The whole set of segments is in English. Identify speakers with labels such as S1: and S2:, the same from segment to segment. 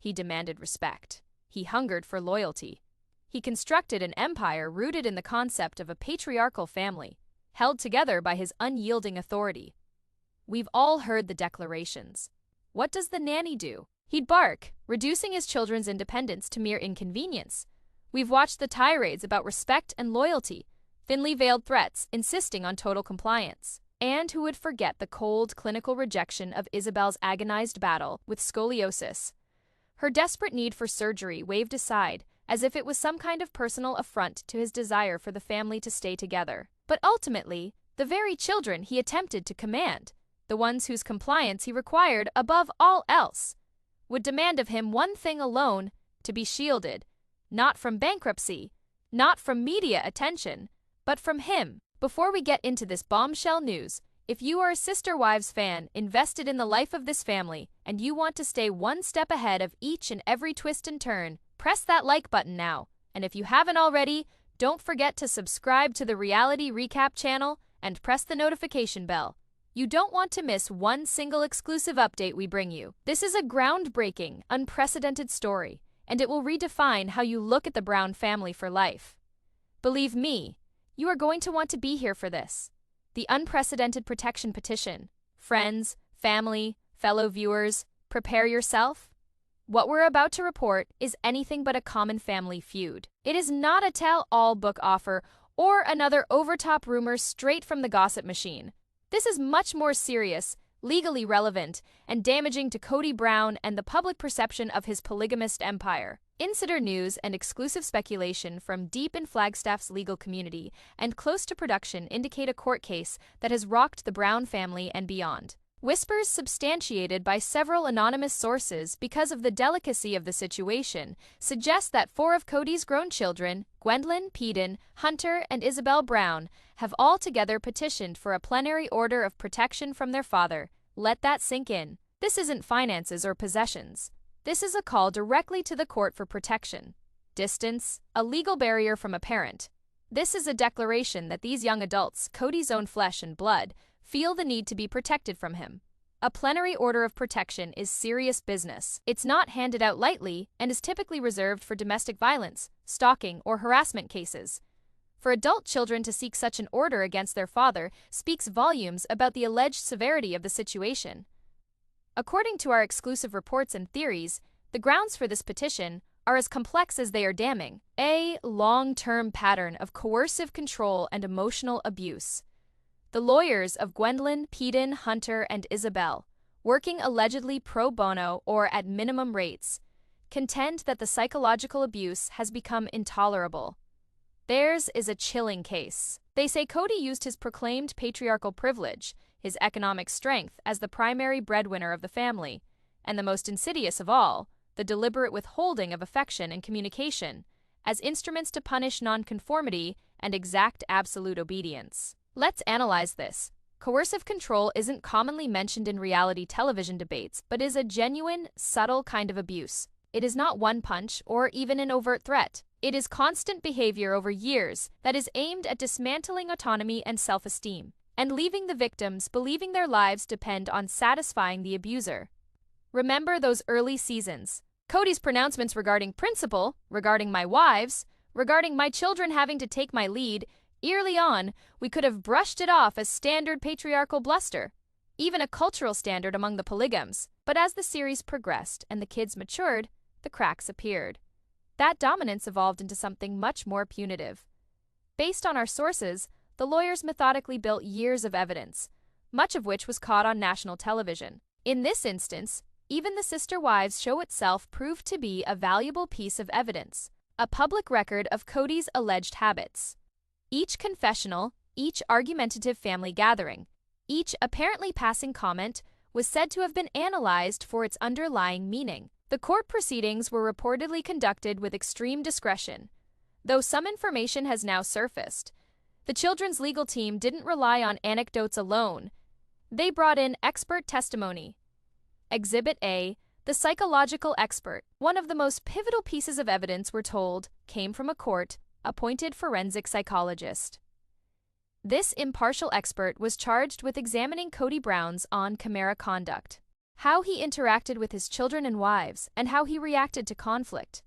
S1: He demanded respect. He hungered for loyalty. He constructed an empire rooted in the concept of a patriarchal family, held together by his unyielding authority. We've all heard the declarations. What does the nanny do? He'd bark, reducing his children's independence to mere inconvenience. We've watched the tirades about respect and loyalty, thinly veiled threats insisting on total compliance. And who would forget the cold, clinical rejection of Isabel's agonized battle with scoliosis? Her desperate need for surgery waved aside, as if it was some kind of personal affront to his desire for the family to stay together. But ultimately, the very children he attempted to command, the ones whose compliance he required above all else, would demand of him one thing alone: to be shielded, not from bankruptcy, not from media attention, but from him. Before we get into this bombshell news, if you are a Sister Wives fan invested in the life of this family and you want to stay one step ahead of each and every twist and turn, press that like button now. And if you haven't already, don't forget to subscribe to the Reality Recap channel and press the notification bell. You don't want to miss one single exclusive update we bring you. This is a groundbreaking, unprecedented story, and it will redefine how you look at the Brown family for life. Believe me, you are going to want to be here for this. The unprecedented protection petition. Friends, family, fellow viewers, prepare yourself. What we're about to report is anything but a common family feud. It is not a tell-all book offer or another overtop rumor straight from the gossip machine. This is much more serious, legally relevant, and damaging to Kody Brown and the public perception of his polygamist empire. Insider news and exclusive speculation from deep in Flagstaff's legal community and close to production indicate a court case that has rocked the Brown family and beyond. Whispers substantiated by several anonymous sources because of the delicacy of the situation suggest that 4 of Kody's grown children, Gwendolyn, Peden, Hunter, and Isabel Brown, have all together petitioned for a plenary order of protection from their father. Let that sink in. This isn't finances or possessions. This is a call directly to the court for protection. Distance, a legal barrier from a parent. This is a declaration that these young adults, Kody's own flesh and blood, feel the need to be protected from him. A plenary order of protection is serious business. It's not handed out lightly and is typically reserved for domestic violence, stalking, or harassment cases. For adult children to seek such an order against their father speaks volumes about the alleged severity of the situation. According to our exclusive reports and theories, the grounds for this petition are as complex as they are damning. A long-term pattern of coercive control and emotional abuse. The lawyers of Gwendolyn, Peden, Hunter, and Isabel, working allegedly pro bono or at minimum rates, contend that the psychological abuse has become intolerable. Theirs is a chilling case. They say Kody used his proclaimed patriarchal privilege, his economic strength, as the primary breadwinner of the family, and the most insidious of all, the deliberate withholding of affection and communication, as instruments to punish nonconformity and exact absolute obedience. Let's analyze this. Coercive control isn't commonly mentioned in reality television debates, but is a genuine, subtle kind of abuse. It is not one punch or even an overt threat. It is constant behavior over years that is aimed at dismantling autonomy and self-esteem, and leaving the victims believing their lives depend on satisfying the abuser. Remember those early seasons. Kody's pronouncements regarding principle, regarding my wives, regarding my children having to take my lead. Early on, we could have brushed it off as standard patriarchal bluster, even a cultural standard among the polygams. But as the series progressed and the kids matured, the cracks appeared. That dominance evolved into something much more punitive. Based on our sources, the lawyers methodically built years of evidence, much of which was caught on national television. In this instance, even the Sister Wives show itself proved to be a valuable piece of evidence, a public record of Kody's alleged habits. Each confessional, each argumentative family gathering, each apparently passing comment was said to have been analyzed for its underlying meaning. The court proceedings were reportedly conducted with extreme discretion. Though some information has now surfaced, the children's legal team didn't rely on anecdotes alone. They brought in expert testimony. Exhibit A, the psychological expert. One of the most pivotal pieces of evidence, we're told, came from a court-appointed forensic psychologist. This impartial expert was charged with examining Kody Brown's on-camera conduct. how he interacted with his children and wives, and how he reacted to conflict.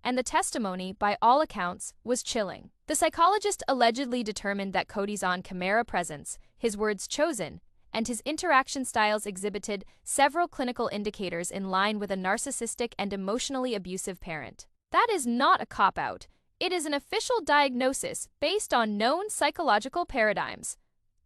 S1: And the testimony, by all accounts, was chilling. The psychologist allegedly determined that Kody's on-camera presence, his words chosen, and his interaction styles exhibited several clinical indicators in line with a narcissistic and emotionally abusive parent. That is not a cop-out. It is an official diagnosis based on known psychological paradigms.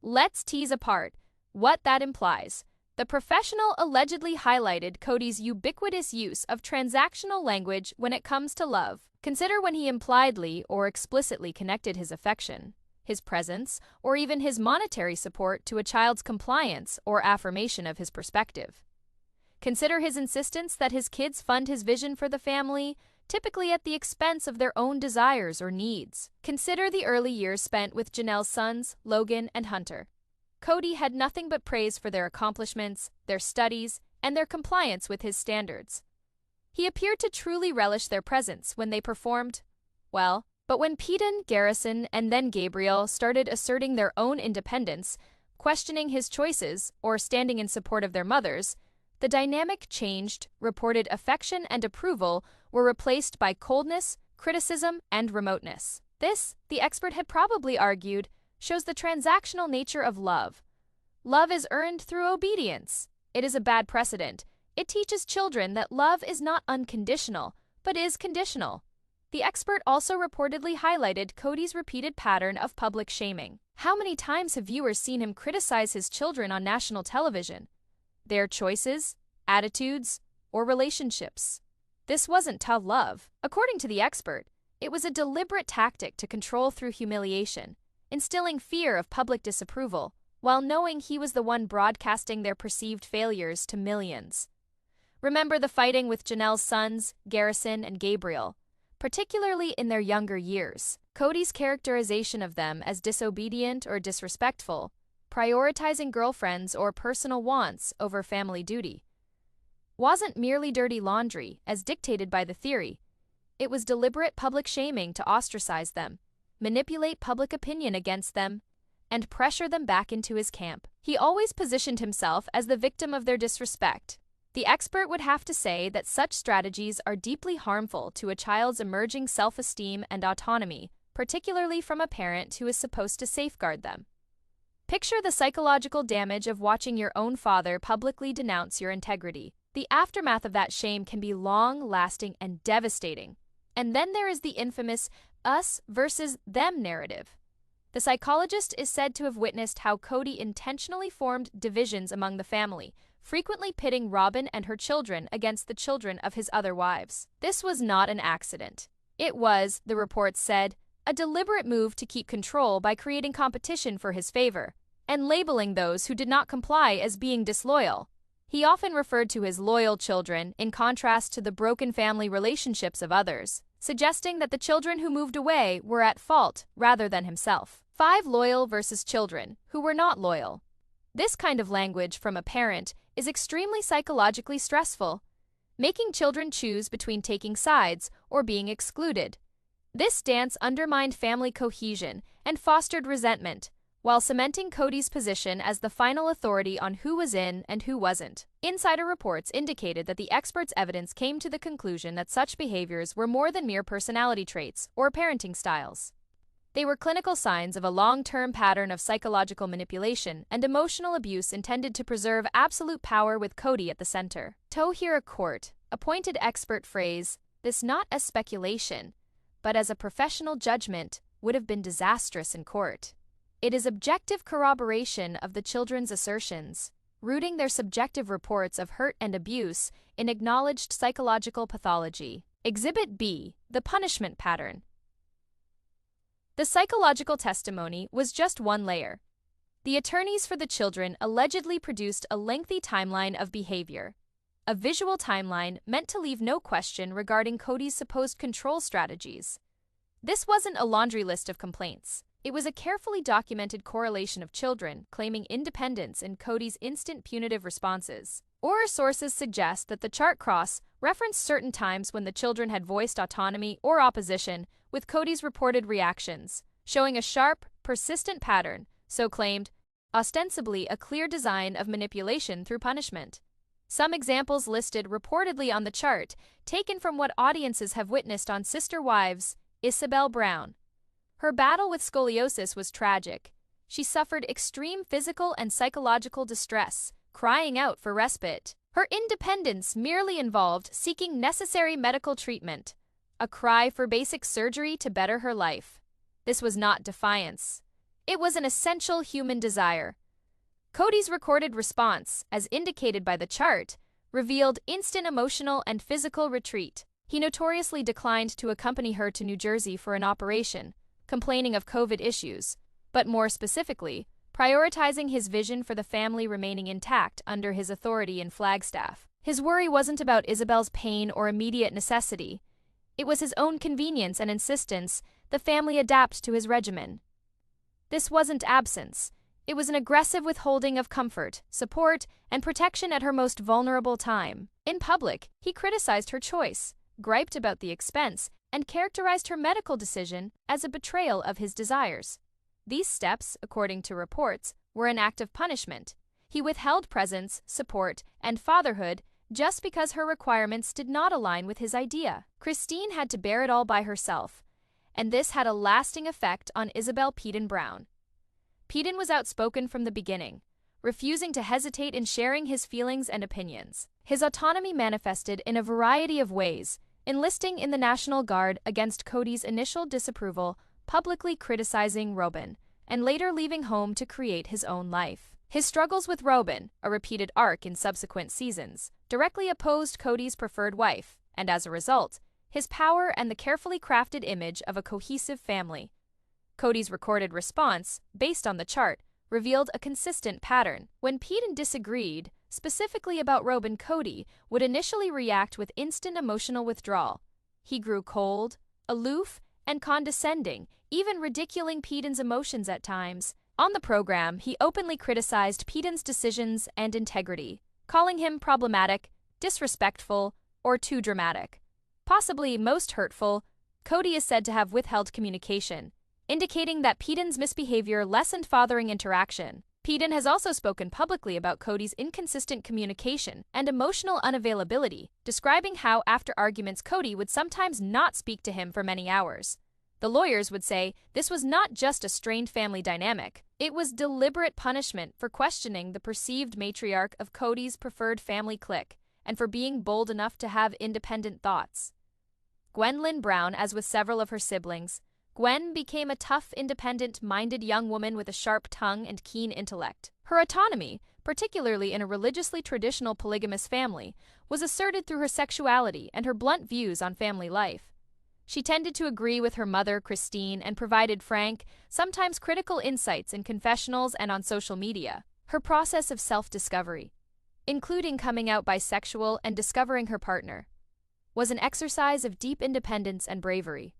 S1: Let's tease apart what that implies. The professional allegedly highlighted Kody's ubiquitous use of transactional language when it comes to love. Consider when he impliedly or explicitly connected his affection, his presence, or even his monetary support to a child's compliance or affirmation of his perspective. Consider his insistence that his kids fund his vision for the family, typically at the expense of their own desires or needs. Consider the early years spent with Janelle's sons, Logan and Hunter. Kody had nothing but praise for their accomplishments, their studies, and their compliance with his standards. He appeared to truly relish their presence when they performed well. But when Peden, Garrison, and then Gabriel started asserting their own independence, questioning his choices, or standing in support of their mothers, the dynamic changed. Reported affection and approval were replaced by coldness, criticism, and remoteness. This, the expert had probably argued, shows the transactional nature of love. Love is earned through obedience. It is a bad precedent. It teaches children that love is not unconditional, but is conditional. The expert also reportedly highlighted Kody's repeated pattern of public shaming. How many times have viewers seen him criticize his children on national television? Their choices, attitudes, or relationships. This wasn't tough love. According to the expert, it was a deliberate tactic to control through humiliation, instilling fear of public disapproval, while knowing he was the one broadcasting their perceived failures to millions. Remember the fighting with Janelle's sons, Garrison and Gabriel, particularly in their younger years. Kody's characterization of them as disobedient or disrespectful, prioritizing girlfriends or personal wants over family duty, wasn't merely dirty laundry, as dictated by the theory. It was deliberate public shaming to ostracize them, manipulate public opinion against them, and pressure them back into his camp. He always positioned himself as the victim of their disrespect. The expert would have to say that such strategies are deeply harmful to a child's emerging self-esteem and autonomy, particularly from a parent who is supposed to safeguard them. Picture the psychological damage of watching your own father publicly denounce your integrity. The aftermath of that shame can be long-lasting and devastating. And then there is the infamous us versus them narrative. The psychologist is said to have witnessed how Kody intentionally formed divisions among the family, frequently pitting Robyn and her children against the children of his other wives. This was not an accident. It was, the reports said, a deliberate move to keep control by creating competition for his favor, and labeling those who did not comply as being disloyal. He often referred to his loyal children in contrast to the broken family relationships of others, suggesting that the children who moved away were at fault rather than himself. 5 loyal versus children who were not loyal. This kind of language from a parent is extremely psychologically stressful, making children choose between taking sides or being excluded. This stance undermined family cohesion and fostered resentment, while cementing Kody's position as the final authority on who was in and who wasn't. Insider reports indicated that the expert's evidence came to the conclusion that such behaviors were more than mere personality traits or parenting styles. They were clinical signs of a long-term pattern of psychological manipulation and emotional abuse intended to preserve absolute power with Kody at the center. To hear a court-appointed expert phrase this not as speculation, but as a professional judgment would have been disastrous in court. It is objective corroboration of the children's assertions, rooting their subjective reports of hurt and abuse in acknowledged psychological pathology. Exhibit B, the punishment pattern. The psychological testimony was just one layer. The attorneys for the children allegedly produced a lengthy timeline of behavior, a visual timeline meant to leave no question regarding Kody's supposed control strategies. This wasn't a laundry list of complaints. It was a carefully documented correlation of children claiming independence in Kody's instant punitive responses. Or sources suggest that the chart cross referenced certain times when the children had voiced autonomy or opposition with Kody's reported reactions, showing a sharp, persistent pattern, so claimed, ostensibly a clear design of manipulation through punishment. Some examples listed reportedly on the chart, taken from what audiences have witnessed on Sister Wives. Kody Brown. Her battle with scoliosis was tragic. She suffered extreme physical and psychological distress, crying out for respite. Her independence merely involved seeking necessary medical treatment, a cry for basic surgery to better her life. This was not defiance. It was an essential human desire. Kody's recorded response, as indicated by the chart, revealed instant emotional and physical retreat. He notoriously declined to accompany her to New Jersey for an operation, complaining of COVID issues, but more specifically, prioritizing his vision for the family remaining intact under his authority in Flagstaff. His worry wasn't about Isabel's pain or immediate necessity. It was his own convenience and insistence the family adapt to his regimen. This wasn't absence. It was an aggressive withholding of comfort, support, and protection at her most vulnerable time. In public, he criticized her choice, griped about the expense, and characterized her medical decision as a betrayal of his desires. These steps, according to reports, were an act of punishment. He withheld presence, support, and fatherhood just because her requirements did not align with his idea. Christine had to bear it all by herself, and this had a lasting effect on Kody Brown. Peden was outspoken from the beginning, refusing to hesitate in sharing his feelings and opinions. His autonomy manifested in a variety of ways, enlisting in the National Guard against Kody's initial disapproval, publicly criticizing Robyn, and later leaving home to create his own life. His struggles with Robyn, a repeated arc in subsequent seasons, directly opposed Kody's preferred wife, and as a result, his power and the carefully crafted image of a cohesive family. Kody's recorded response, based on the chart, revealed a consistent pattern. When Peden disagreed, specifically about Robyn, Kody would initially react with instant emotional withdrawal. He grew cold, aloof, and condescending, even ridiculing Peden's emotions at times. On the program, he openly criticized Peden's decisions and integrity, calling him problematic, disrespectful, or too dramatic. Possibly most hurtful, Kody is said to have withheld communication, indicating that Peden's misbehavior lessened fathering interaction. Peden has also spoken publicly about Kody's inconsistent communication and emotional unavailability, describing how after arguments Kody would sometimes not speak to him for many hours. The lawyers would say this was not just a strained family dynamic, it was deliberate punishment for questioning the perceived matriarch of Kody's preferred family clique, and for being bold enough to have independent thoughts. Kody Brown, as with several of her siblings, Gwen became a tough, independent-minded young woman with a sharp tongue and keen intellect. Her autonomy, particularly in a religiously traditional polygamous family, was asserted through her sexuality and her blunt views on family life. She tended to agree with her mother, Christine, and provided frank, sometimes critical insights in confessionals and on social media. Her process of self-discovery, including coming out bisexual and discovering her partner, was an exercise of deep independence and bravery.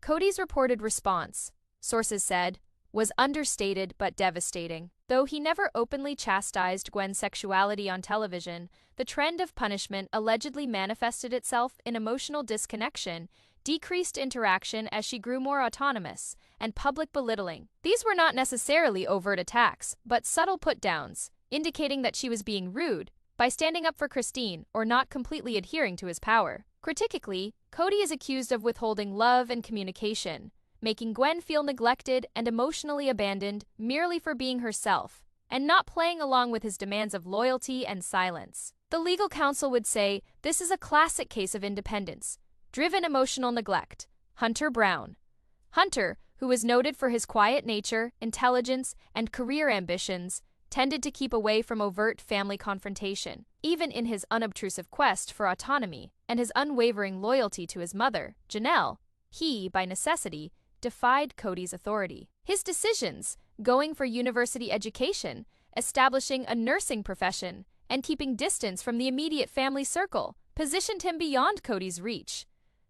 S1: Kody's reported response, sources said, was understated but devastating. Though he never openly chastised Gwen's sexuality on television, the trend of punishment allegedly manifested itself in emotional disconnection, decreased interaction as she grew more autonomous, and public belittling. These were not necessarily overt attacks, but subtle put-downs, indicating that she was being rude by standing up for Christine or not completely adhering to his power. Critically, Kody is accused of withholding love and communication, making Gwen feel neglected and emotionally abandoned merely for being herself, and not playing along with his demands of loyalty and silence. The legal counsel would say this is a classic case of independence-driven emotional neglect. Hunter Brown. Hunter, who was noted for his quiet nature, intelligence, and career ambitions, tended to keep away from overt family confrontation, even in his unobtrusive quest for autonomy and his unwavering loyalty to his mother, Janelle. He, by necessity, defied Kody's authority. His decisions, going for university education, establishing a nursing profession, and keeping distance from the immediate family circle, positioned him beyond Kody's reach.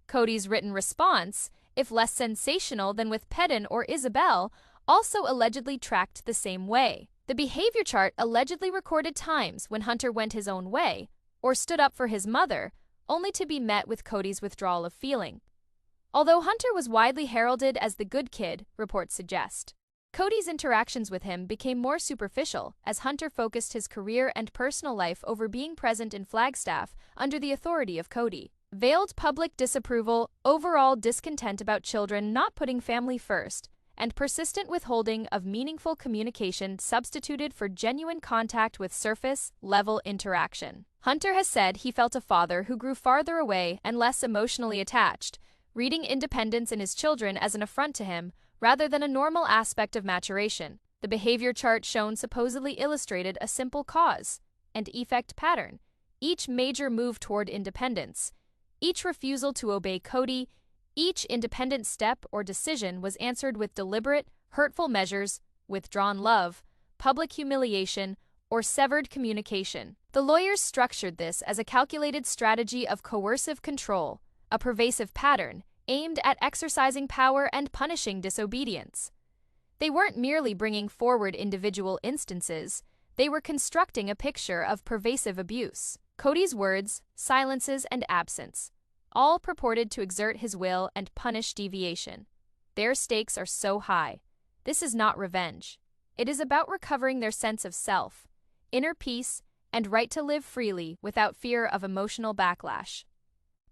S1: Kody's written response, if less sensational than with Peden or Isabel, also allegedly tracked the same way. The behavior chart allegedly recorded times when Hunter went his own way, or stood up for his mother, only to be met with Kody's withdrawal of feeling. Although Hunter was widely heralded as the good kid, reports suggest. Kody's interactions with him became more superficial as Hunter focused his career and personal life over being present in Flagstaff under the authority of Kody. Veiled public disapproval, overall discontent about children not putting family first, and persistent withholding of meaningful communication substituted for genuine contact with surface-level interaction. Hunter has said he felt a father who grew farther away and less emotionally attached, reading independence in his children as an affront to him, rather than a normal aspect of maturation. The behavior chart shown supposedly illustrated a simple cause and effect pattern. Each major move toward independence, each refusal to obey Kody, each independent step or decision was answered with deliberate, hurtful measures, withdrawn love, public humiliation, or severed communication. The lawyers structured this as a calculated strategy of coercive control, a pervasive pattern aimed at exercising power and punishing disobedience. They weren't merely bringing forward individual instances, they were constructing a picture of pervasive abuse. Kody's words, silences, and absence, all purported to exert his will and punish deviation. Their stakes are so high. This is not revenge. It is about recovering their sense of self, inner peace, and right to live freely without fear of emotional backlash.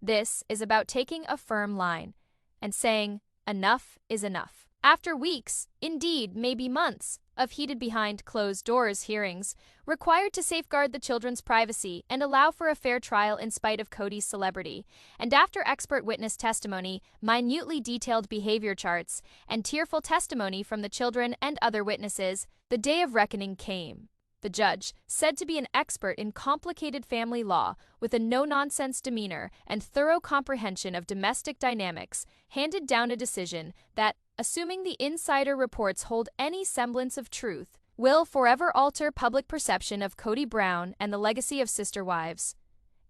S1: This is about taking a firm line and saying, enough is enough. After weeks, indeed maybe months, of heated behind-closed-doors hearings required to safeguard the children's privacy and allow for a fair trial in spite of Kody's celebrity, and after expert witness testimony, minutely detailed behavior charts, and tearful testimony from the children and other witnesses, the day of reckoning came. The judge, said to be an expert in complicated family law with a no-nonsense demeanor and thorough comprehension of domestic dynamics, handed down a decision that, assuming the insider reports hold any semblance of truth, will forever alter public perception of Kody Brown and the legacy of sister wives.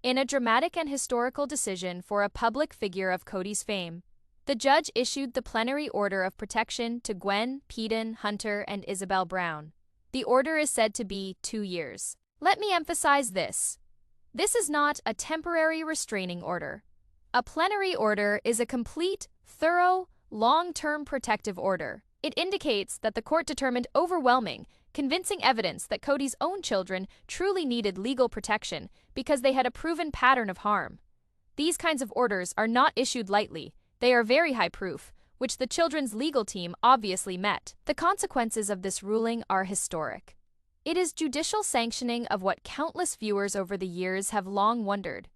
S1: In a dramatic and historical decision for a public figure of Kody's fame, the judge issued the plenary order of protection to Gwen, Peden, Hunter, and Isabel Brown. The order is said to be 2 years. Let me emphasize this. This is not a temporary restraining order. A plenary order is a complete, thorough, long-term protective order. It indicates that the court determined overwhelming, convincing evidence that Kody's own children truly needed legal protection because they had a proven pattern of harm. These kinds of orders are not issued lightly. They are very high proof, which the children's legal team obviously met. The consequences of this ruling are historic. It is judicial sanctioning of what countless viewers over the years have long wondered.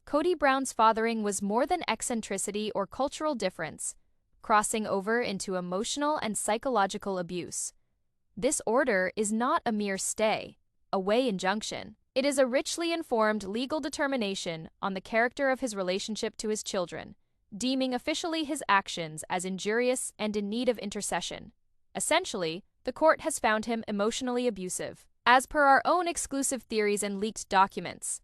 S1: Kody Brown's fathering was more than eccentricity or cultural difference, crossing over into emotional and psychological abuse. This order is not a mere stay-away injunction. It is a richly informed legal determination on the character of his relationship to his children, deeming officially his actions as injurious and in need of intercession. Essentially, the court has found him emotionally abusive. As per our own exclusive theories and leaked documents,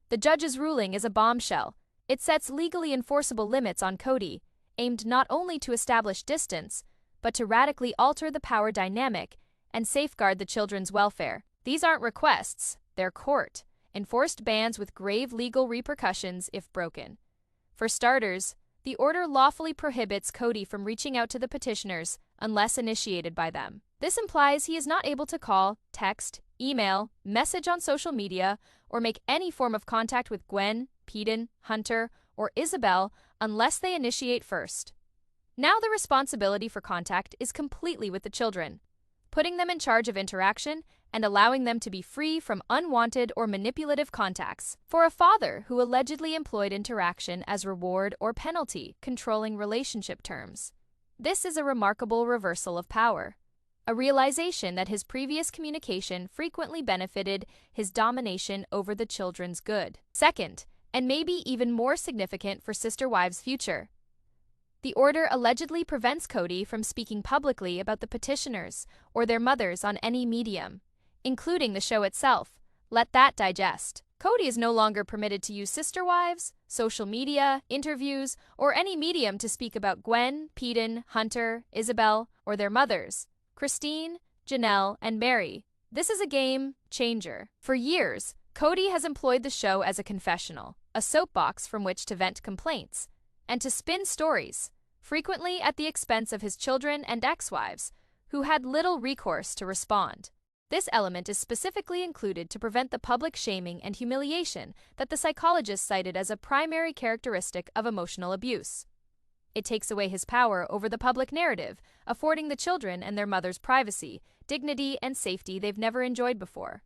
S1: the judge's ruling is a bombshell. It sets legally enforceable limits on Kody, aimed not only to establish distance, but to radically alter the power dynamic and safeguard the children's welfare. These aren't requests, they're court-enforced bans with grave legal repercussions if broken. For starters, the order lawfully prohibits Kody from reaching out to the petitioners unless initiated by them. This implies he is not able to call, text, email, message on social media, or make any form of contact with Gwen, Peden, Hunter, or Isabel unless they initiate first. Now the responsibility for contact is completely with the children, putting them in charge of interaction and allowing them to be free from unwanted or manipulative contacts. For a father who allegedly employed interaction as reward or penalty, controlling relationship terms, this is a remarkable reversal of power, a realization that his previous communication frequently benefited his domination over the children's good. Second, and maybe even more significant for sister wives' future, the order allegedly prevents Kody from speaking publicly about the petitioners or their mothers on any medium, including the show itself. Let that digest. Kody is no longer permitted to use sister wives, social media, interviews, or any medium to speak about Gwen, Peden, Hunter, Isabel, or their mothers, Christine, Janelle, and Meri. This is a game changer. For years, Kody has employed the show as a confessional, a soapbox from which to vent complaints, and to spin stories, frequently at the expense of his children and ex-wives, who had little recourse to respond. This element is specifically included to prevent the public shaming and humiliation that the psychologist cited as a primary characteristic of emotional abuse. It takes away his power over the public narrative, affording the children and their mother's privacy, dignity, and safety they've never enjoyed before.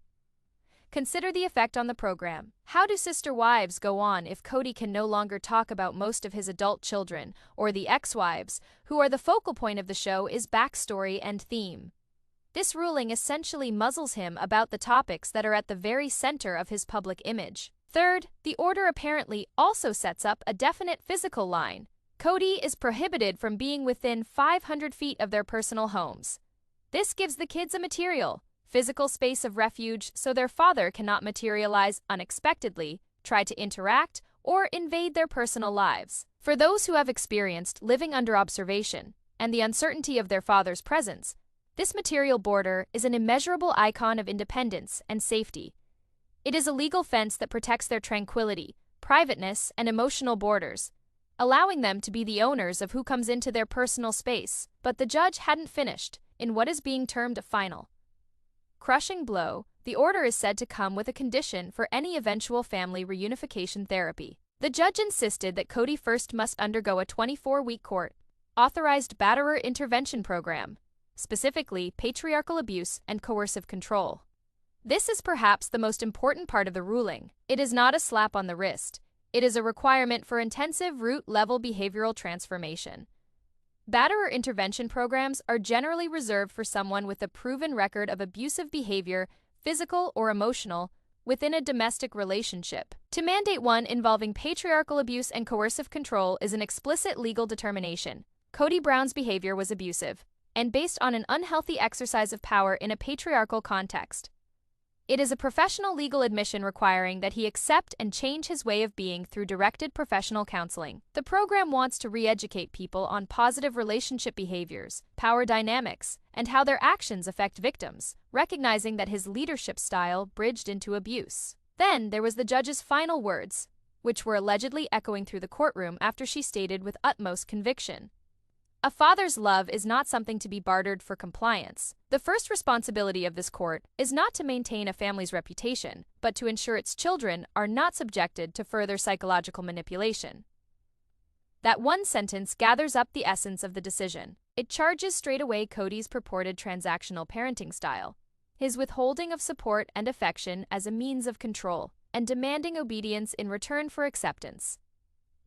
S1: Consider the effect on the program. How do sister wives go on if Kody can no longer talk about most of his adult children, or the ex-wives, who are the focal point of the show, is backstory and theme? This ruling essentially muzzles him about the topics that are at the very center of his public image. Third, the order apparently also sets up a definite physical line. Kody is prohibited from being within 500 feet of their personal homes. This gives the kids a material, physical space of refuge so their father cannot materialize unexpectedly, try to interact, or invade their personal lives. For those who have experienced living under observation and the uncertainty of their father's presence, this material border is an immeasurable icon of independence and safety. It is a legal fence that protects their tranquility, privateness, and emotional borders, allowing them to be the owners of who comes into their personal space. But the judge hadn't finished. In what is being termed a final, crushing blow, the order is said to come with a condition for any eventual family reunification therapy. The judge insisted that Kody first must undergo a 24-week court-authorized batterer intervention program, specifically patriarchal abuse and coercive control. This is perhaps the most important part of the ruling. It is not a slap on the wrist. It is a requirement for intensive root-level behavioral transformation. Batterer intervention programs are generally reserved for someone with a proven record of abusive behavior, physical or emotional, within a domestic relationship. To mandate one involving patriarchal abuse and coercive control is an explicit legal determination. Kody Brown's behavior was abusive and based on an unhealthy exercise of power in a patriarchal context. It is a professional legal admission requiring that he accept and change his way of being through directed professional counseling. The program wants to re-educate people on positive relationship behaviors, power dynamics, and how their actions affect victims, recognizing that his leadership style bridged into abuse. Then there was the judge's final words, which were allegedly echoing through the courtroom after she stated with utmost conviction, "A father's love is not something to be bartered for compliance. The first responsibility of this court is not to maintain a family's reputation, but to ensure its children are not subjected to further psychological manipulation." That one sentence gathers up the essence of the decision. It charges straight away Kody's purported transactional parenting style, his withholding of support and affection as a means of control, and demanding obedience in return for acceptance.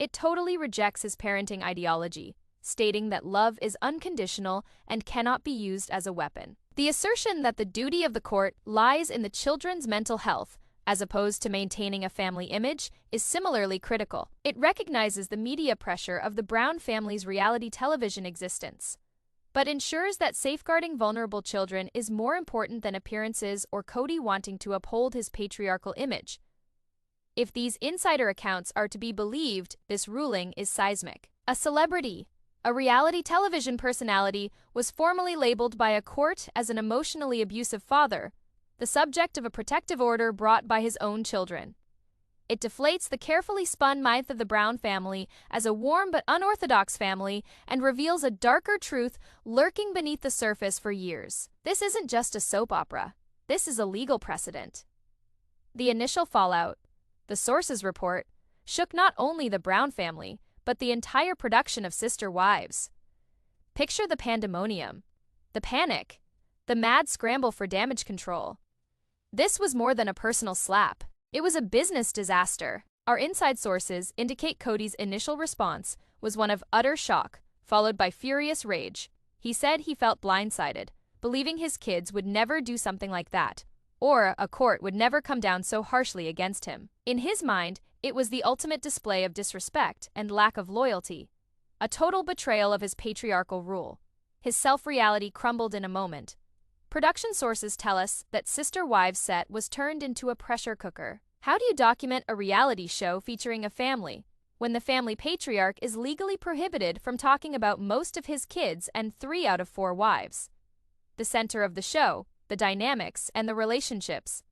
S1: It totally rejects his parenting ideology, stating that love is unconditional and cannot be used as a weapon. The assertion that the duty of the court lies in the children's mental health, as opposed to maintaining a family image, is similarly critical. It recognizes the media pressure of the Brown family's reality television existence, but ensures that safeguarding vulnerable children is more important than appearances or Kody wanting to uphold his patriarchal image. If these insider accounts are to be believed, this ruling is seismic. A celebrity, a reality television personality, was formally labeled by a court as an emotionally abusive father, the subject of a protective order brought by his own children. It deflates the carefully spun myth of the Brown family as a warm but unorthodox family and reveals a darker truth lurking beneath the surface for years. This isn't just a soap opera. This is a legal precedent. The initial fallout, the sources report, shook not only the Brown family, but the entire production of Sister Wives. Picture the pandemonium, the panic, the mad scramble for damage control. This was more than a personal slap. It was a business disaster. Our inside sources indicate Kody's initial response was one of utter shock, followed by furious rage. He said he felt blindsided, believing his kids would never do something like that, or a court would never come down so harshly against him. In his mind, it was the ultimate display of disrespect and lack of loyalty, a total betrayal of his patriarchal rule. His self-reality crumbled in a moment. Production sources tell us that Sister Wives set was turned into a pressure cooker. How do you document a reality show featuring a family when the family patriarch is legally prohibited from talking about most of his kids and 3 out of 4 wives? The center of the show, the dynamics, and the relationships,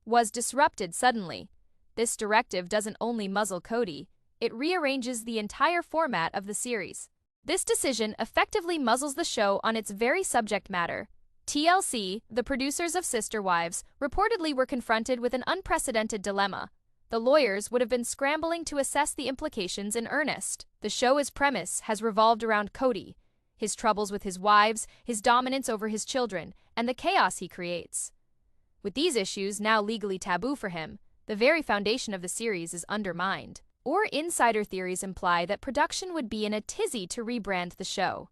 S1: was disrupted suddenly. This directive doesn't only muzzle Kody, it rearranges the entire format of the series. This decision effectively muzzles the show on its very subject matter. TLC, the producers of Sister Wives, reportedly were confronted with an unprecedented dilemma. The lawyers would have been scrambling to assess the implications in earnest. The show's premise has revolved around Kody, his troubles with his wives, his dominance over his children, and the chaos he creates. With these issues now legally taboo for him, the very foundation of the series is undermined. Or insider theories imply that production would be in a tizzy to rebrand the show,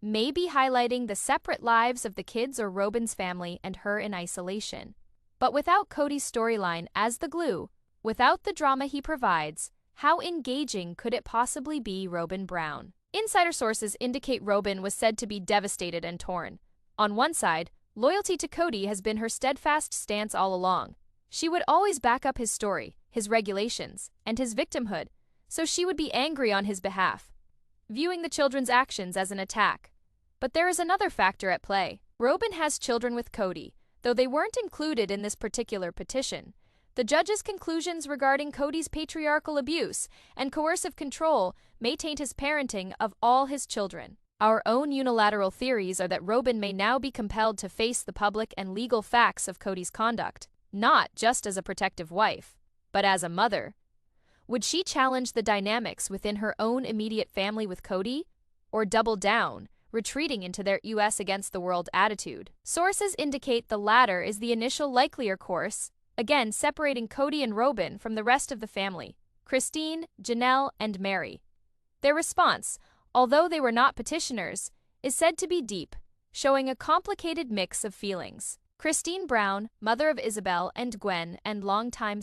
S1: maybe highlighting the separate lives of the kids or Robyn's family and her in isolation. But without Kody's storyline as the glue, without the drama he provides, how engaging could it possibly be? Robyn Brown. Insider sources indicate Robyn was said to be devastated and torn. On one side, loyalty to Kody has been her steadfast stance all along. She would always back up his story, his regulations, and his victimhood, so she would be angry on his behalf, viewing the children's actions as an attack. But there is another factor at play. Robyn has children with Kody, though they weren't included in this particular petition. The judge's conclusions regarding Kody's patriarchal abuse and coercive control may taint his parenting of all his children. Our own unilateral theories are that Robyn may now be compelled to face the public and legal facts of Kody's conduct, not just as a protective wife, but as a mother. Would she challenge the dynamics within her own immediate family with Kody, or double down, retreating into their US against the world attitude? Sources indicate the latter is the initial likelier course, again separating Kody and Robyn from the rest of the family, Christine, Janelle, and Meri. Their response, although they were not petitioners, is said to be deep, showing a complicated mix of feelings. Christine Brown, mother of Isabel and Gwen and longtime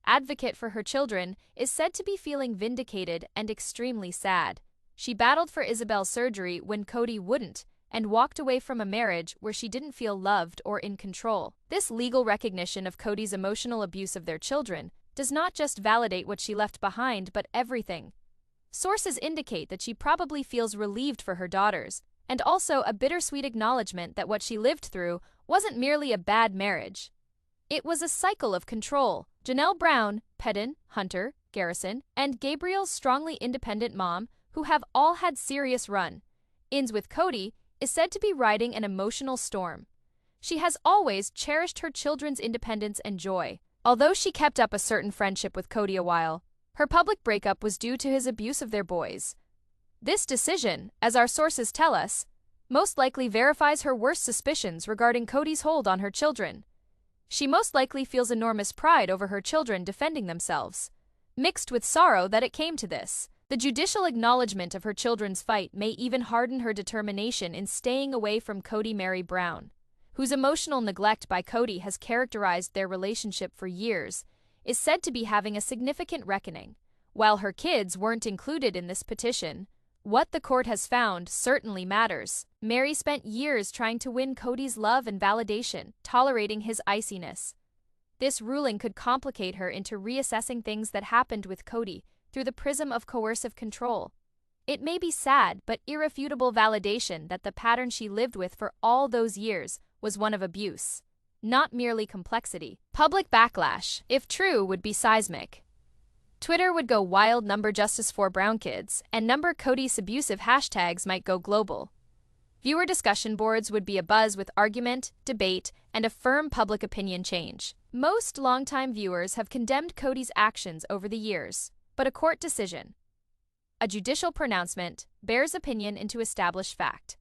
S1: advocate for her children, is said to be feeling vindicated and extremely sad. She battled for Isabel's surgery when Kody wouldn't, and walked away from a marriage where she didn't feel loved or in control. This legal recognition of Kody's emotional abuse of their children does not just validate what she left behind, but everything. Sources indicate that she probably feels relieved for her daughters, and also a bittersweet acknowledgement that what she lived through wasn't merely a bad marriage. It was a cycle of control. Janelle Brown, Pedon, Hunter, Garrison, and Gabriel's strongly independent mom, who have all had serious run-ins with Kody, is said to be riding an emotional storm. She has always cherished her children's independence and joy. Although she kept up a certain friendship with Kody a while, her public breakup was due to his abuse of their boys. This decision, as our sources tell us, most likely verifies her worst suspicions regarding Kody's hold on her children. She most likely feels enormous pride over her children defending themselves, mixed with sorrow that it came to this. The judicial acknowledgement of her children's fight may even harden her determination in staying away from Kody. Meri Brown, whose emotional neglect by Kody has characterized their relationship for years, is said to be having a significant reckoning. While her kids weren't included in this petition, what the court has found certainly matters. Meri spent years trying to win Kody's love and validation, tolerating his iciness. This ruling could complicate her into reassessing things that happened with Kody through the prism of coercive control. It may be sad but irrefutable validation that the pattern she lived with for all those years was one of abuse, not merely complexity. Public backlash, if true, would be seismic. Twitter would go wild. Justice for Brown Kids and Kody's abusive hashtags might go global. Viewer discussion boards would be abuzz with argument, debate, and a firm public opinion change. Most longtime viewers have condemned Kody's actions over the years, but a court decision, a judicial pronouncement, bears opinion into established fact.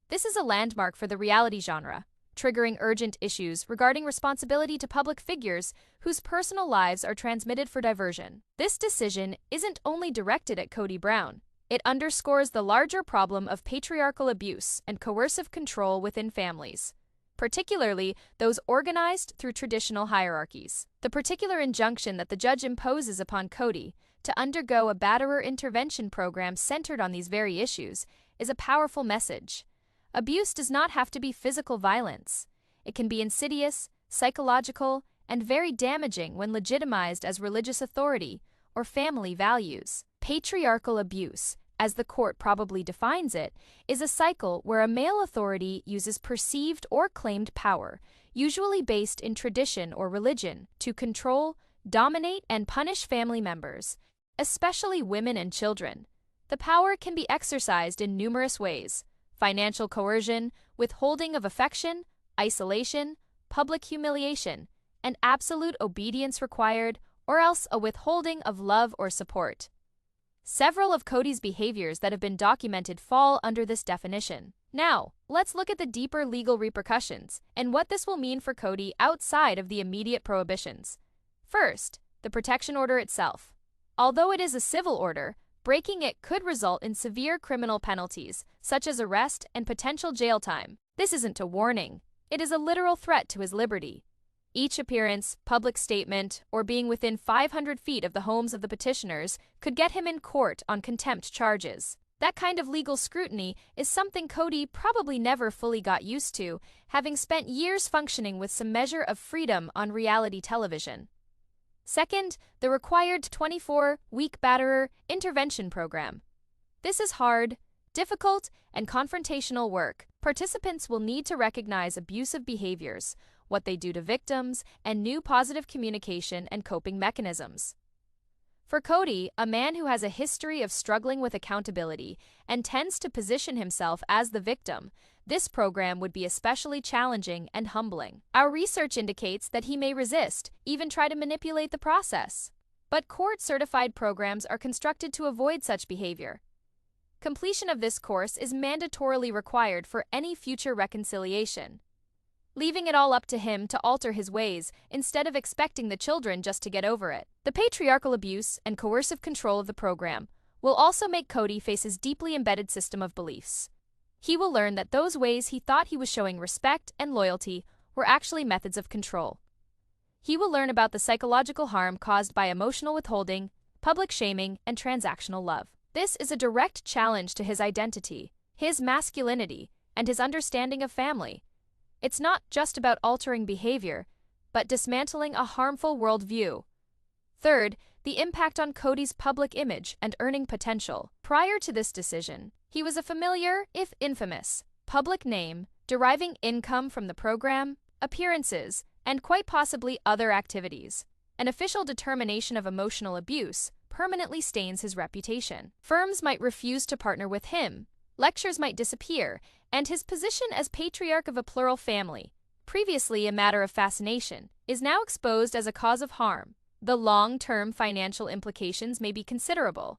S1: This is a landmark for the reality genre, triggering urgent issues regarding responsibility to public figures whose personal lives are transmitted for diversion. This decision isn't only directed at Kody Brown. It underscores the larger problem of patriarchal abuse and coercive control within families, particularly those organized through traditional hierarchies. The particular injunction that the judge imposes upon Kody to undergo a batterer intervention program centered on these very issues is a powerful message. Abuse does not have to be physical violence. It can be insidious, psychological, and very damaging when legitimized as religious authority or family values. Patriarchal abuse, as the court probably defines it, is a cycle where a male authority uses perceived or claimed power, usually based in tradition or religion, to control, dominate, and punish family members, especially women and children. The power can be exercised in numerous ways: financial coercion, withholding of affection, isolation, public humiliation, and absolute obedience required, or else a withholding of love or support. Several of Kody's behaviors that have been documented fall under this definition. Now, let's look at the deeper legal repercussions and what this will mean for Kody outside of the immediate prohibitions. First, the protection order itself. Although it is a civil order, breaking it could result in severe criminal penalties, such as arrest and potential jail time. This isn't a warning. It is a literal threat to his liberty. Each appearance, public statement, or being within 500 feet of the homes of the petitioners could get him in court on contempt charges. That kind of legal scrutiny is something Kody probably never fully got used to, having spent years functioning with some measure of freedom on reality television. Second, the required 24-week batterer intervention program. This is hard, difficult, and confrontational work. Participants will need to recognize abusive behaviors, what they do to victims, and new positive communication and coping mechanisms. For Kody, a man who has a history of struggling with accountability and tends to position himself as the victim, this program would be especially challenging and humbling. Our research indicates that he may resist, even try to manipulate the process. But court-certified programs are constructed to avoid such behavior. Completion of this course is mandatorily required for any future reconciliation, leaving it all up to him to alter his ways instead of expecting the children just to get over it. The patriarchal abuse and coercive control of the program will also make Kody face his deeply embedded system of beliefs. He will learn that those ways he thought he was showing respect and loyalty were actually methods of control. He will learn about the psychological harm caused by emotional withholding, public shaming, and transactional love. This is a direct challenge to his identity, his masculinity, and his understanding of family. It's not just about altering behavior, but dismantling a harmful worldview. Third, the impact on Kody's public image and earning potential. Prior to this decision, he was a familiar, if infamous, public name, deriving income from the program, appearances, and quite possibly other activities. An official determination of emotional abuse permanently stains his reputation. Firms might refuse to partner with him, lectures might disappear, and his position as patriarch of a plural family, previously a matter of fascination, is now exposed as a cause of harm. The long-term financial implications may be considerable.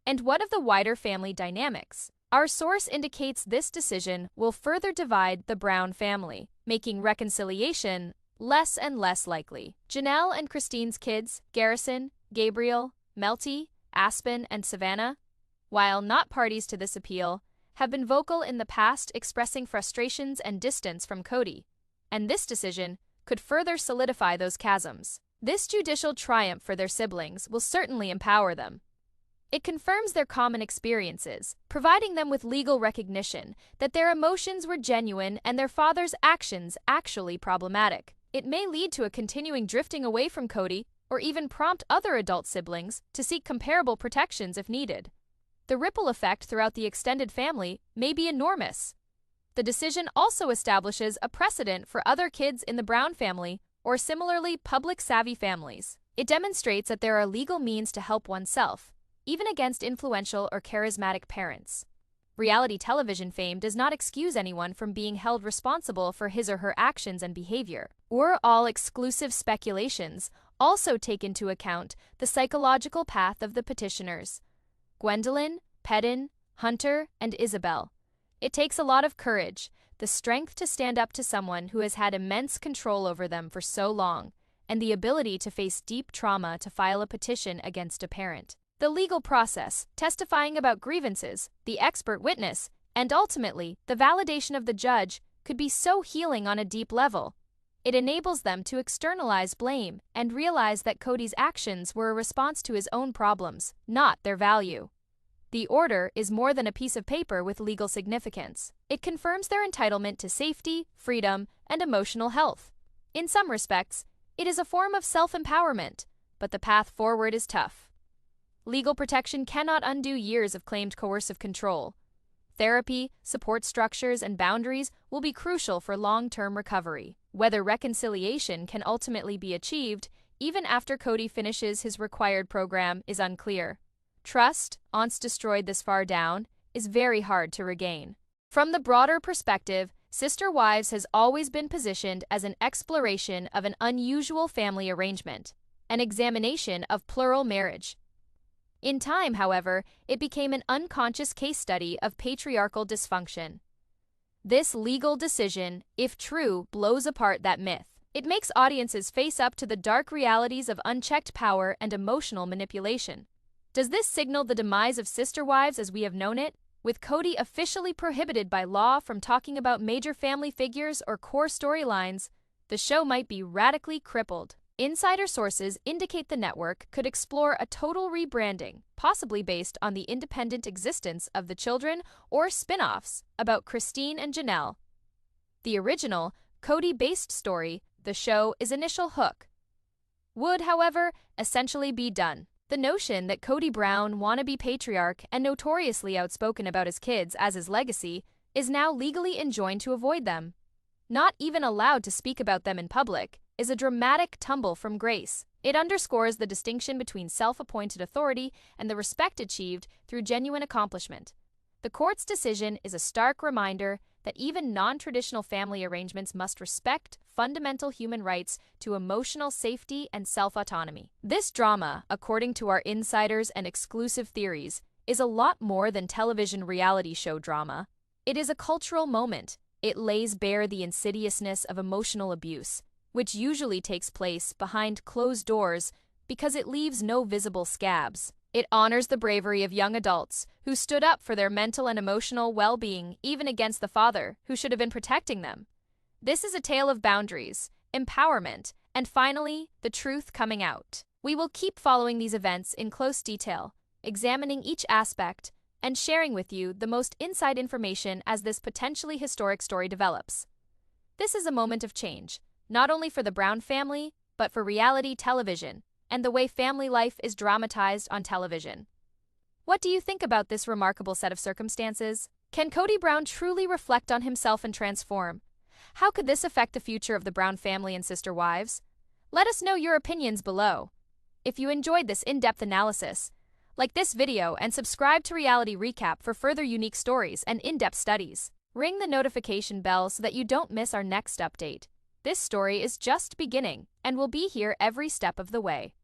S1: And what of the wider family dynamics? Our source indicates this decision will further divide the Brown family, making reconciliation less and less likely. Janelle and Christine's kids, Garrison, Gabriel, Melty, Aspen, and Savannah, while not parties to this appeal, have been vocal in the past expressing frustrations and distance from Kody, and this decision could further solidify those chasms. This judicial triumph for their siblings will certainly empower them. It confirms their common experiences, providing them with legal recognition that their emotions were genuine and their father's actions actually problematic. It may lead to a continuing drifting away from Kody, or even prompt other adult siblings to seek comparable protections if needed. The ripple effect throughout the extended family may be enormous. The decision also establishes a precedent for other kids in the Brown family or similarly public-savvy families. It demonstrates that there are legal means to help oneself, even against influential or charismatic parents. Reality television fame does not excuse anyone from being held responsible for his or her actions and behavior. Or all exclusive speculations also take into account the psychological path of the petitioners. Gwendolyn, Pedden, Hunter, and Isabel. It takes a lot of courage, the strength to stand up to someone who has had immense control over them for so long, and the ability to face deep trauma to file a petition against a parent. The legal process, testifying about grievances, the expert witness, and ultimately, the validation of the judge could be so healing on a deep level. It enables them to externalize blame and realize that Kody's actions were a response to his own problems, not their value. The order is more than a piece of paper with legal significance. It confirms their entitlement to safety, freedom, and emotional health. In some respects, it is a form of self-empowerment, but the path forward is tough. Legal protection cannot undo years of claimed coercive control. Therapy, support structures, and boundaries will be crucial for long-term recovery. Whether reconciliation can ultimately be achieved, even after Kody finishes his required program, is unclear. Trust, once destroyed this far down, is very hard to regain. From the broader perspective, Sister Wives has always been positioned as an exploration of an unusual family arrangement, an examination of plural marriage. In time, however, it became an unconscious case study of patriarchal dysfunction. This legal decision, if true, blows apart that myth. It makes audiences face up to the dark realities of unchecked power and emotional manipulation. Does this signal the demise of Sister Wives as we have known it? With Kody officially prohibited by law from talking about major family figures or core storylines, the show might be radically crippled. Insider sources indicate the network could explore a total rebranding, possibly based on the independent existence of the children or spin-offs about Christine and Janelle. The original, Kody-based story, The Show, is initial hook would, however, essentially be done. The notion that Kody Brown, wannabe patriarch and notoriously outspoken about his kids as his legacy, is now legally enjoined to avoid them, not even allowed to speak about them in public, is a dramatic tumble from grace. It underscores the distinction between self-appointed authority and the respect achieved through genuine accomplishment. The court's decision is a stark reminder that even non-traditional family arrangements must respect fundamental human rights to emotional safety and self-autonomy. This drama, according to our insiders and exclusive theories, is a lot more than television reality show drama. It is a cultural moment. It lays bare the insidiousness of emotional abuse, which usually takes place behind closed doors because it leaves no visible scabs. It honors the bravery of young adults who stood up for their mental and emotional well-being even against the father who should have been protecting them. This is a tale of boundaries, empowerment, and finally, the truth coming out. We will keep following these events in close detail, examining each aspect, and sharing with you the most inside information as this potentially historic story develops. This is a moment of change, not only for the Brown family, but for reality television and the way family life is dramatized on television. What do you think about this remarkable set of circumstances? Can Kody Brown truly reflect on himself and transform? How could this affect the future of the Brown family and Sister Wives? Let us know your opinions below. If you enjoyed this in-depth analysis, like this video and subscribe to Reality Recap for further unique stories and in-depth studies. Ring the notification bell so that you don't miss our next update. This story is just beginning and will be here every step of the way.